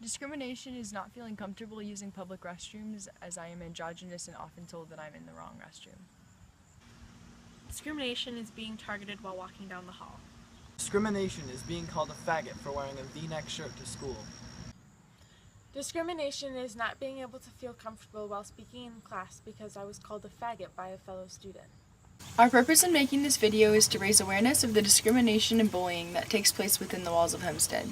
Discrimination is not feeling comfortable using public restrooms, as I am androgynous and often told that I'm in the wrong restroom. Discrimination is being targeted while walking down the hall. Discrimination is being called a faggot for wearing a V-neck shirt to school. Discrimination is not being able to feel comfortable while speaking in class because I was called a faggot by a fellow student. Our purpose in making this video is to raise awareness of the discrimination and bullying that takes place within the walls of Hempstead.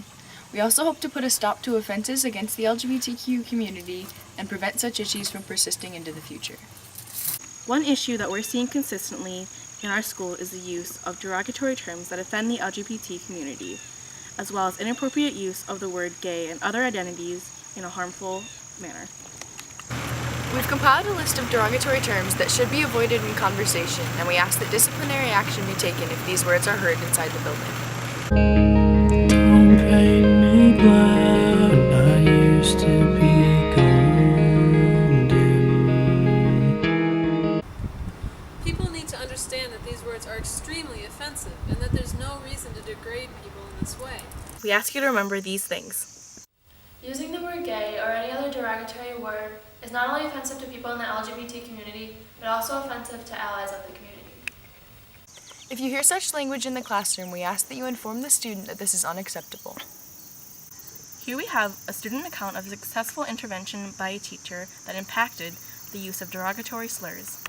We also hope to put a stop to offenses against the LGBTQ community and prevent such issues from persisting into the future. One issue that we're seeing consistently in our school is the use of derogatory terms that offend the LGBT community, as well as inappropriate use of the word gay and other identities in a harmful manner. We've compiled a list of derogatory terms that should be avoided in conversation, and we ask that disciplinary action be taken if these words are heard inside the building. I used to be golden. People need to understand that these words are extremely offensive and that there's no reason to degrade people in this way. We ask you to remember these things. Using the word gay or any other derogatory word is not only offensive to people in the LGBT community, but also offensive to allies of the community. If you hear such language in the classroom, we ask that you inform the student that this is unacceptable. Here we have a student account of a successful intervention by a teacher that impacted the use of derogatory slurs.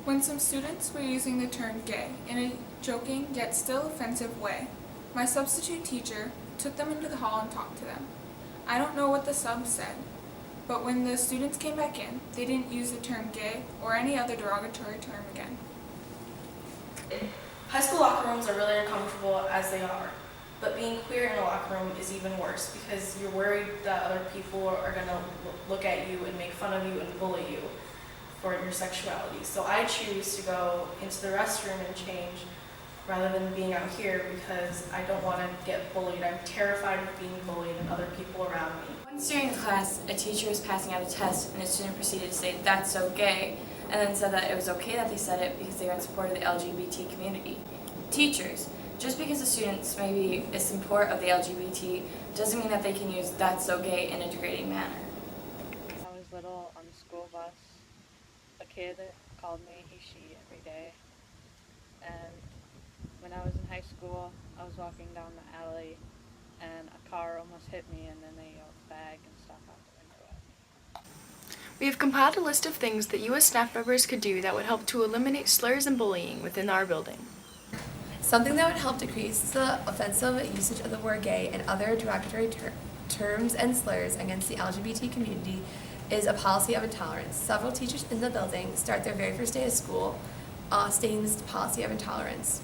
When some students were using the term gay in a joking yet still offensive way, my substitute teacher took them into the hall and talked to them. I don't know what the subs said, but when the students came back in, they didn't use the term gay or any other derogatory term again. High school locker rooms are really uncomfortable as they are, but being queer in a locker room is even worse because you're worried that other people are going to look at you and make fun of you and bully you for your sexuality. So I choose to go into the restroom and change rather than being out here because I don't want to get bullied. I'm terrified of being bullied and other people around me. Once during class, a teacher was passing out a test and a student proceeded to say, "That's so gay," and then said that it was okay that they said it because they were in support of the LGBT community. Teachers, just because the students may be in support of the LGBT doesn't mean that they can use "that's so gay" in a degrading manner. When I was little on the school bus, a kid called me he, she every day. And when I was in high school, I was walking down the alley and a car almost hit me and then they yelled fag and stuff out the window at me. We have compiled a list of things that you as staff members could do that would help to eliminate slurs and bullying within our building. Something that would help decrease the offensive usage of the word gay and other derogatory terms and slurs against the LGBT community is a policy of intolerance. Several teachers in the building start their very first day of school stating this policy of intolerance.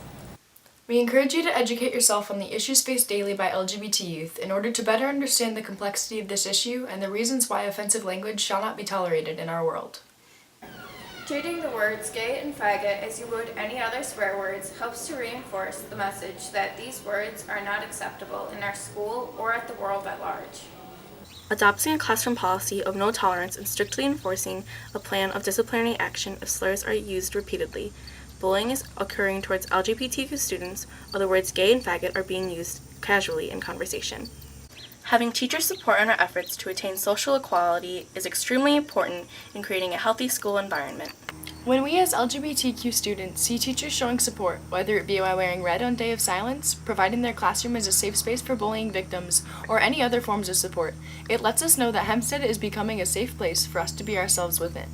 We encourage you to educate yourself on the issues faced daily by LGBT youth in order to better understand the complexity of this issue and the reasons why offensive language shall not be tolerated in our world. Treating the words gay and faggot as you would any other swear words helps to reinforce the message that these words are not acceptable in our school or at the world at large. Adopting a classroom policy of no tolerance and strictly enforcing a plan of disciplinary action if slurs are used repeatedly. Bullying is occurring towards LGBTQ students, or the words gay and faggot are being used casually in conversation. Having teachers support in our efforts to attain social equality is extremely important in creating a healthy school environment. When we as LGBTQ students see teachers showing support, whether it be by wearing red on Day of Silence, providing their classroom as a safe space for bullying victims, or any other forms of support, it lets us know that Hempstead is becoming a safe place for us to be ourselves within.